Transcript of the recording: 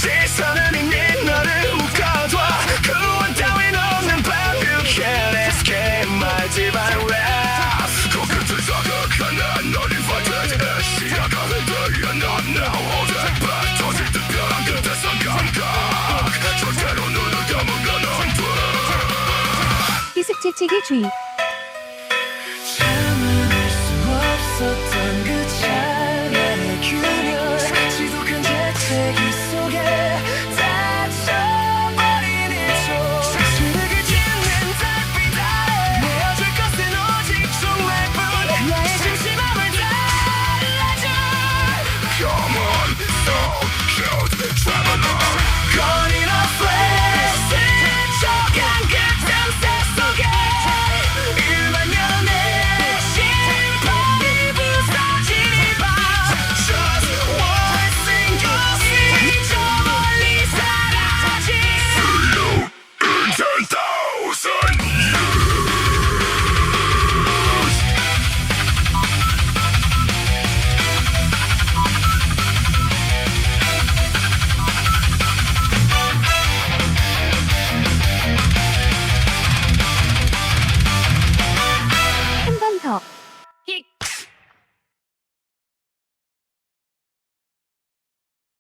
시선은 이미 너를 묶어둬 구원 따윈 없는 바뷰캔 escape my divine wrath 코끝을 사극한 난 너를 fighted 시야가 흔들려 넌 now hold it back 터질 듯 벼랑 끝에선 감각 절대로 눈을 감은 건 안 돼 희습 채찍이 주의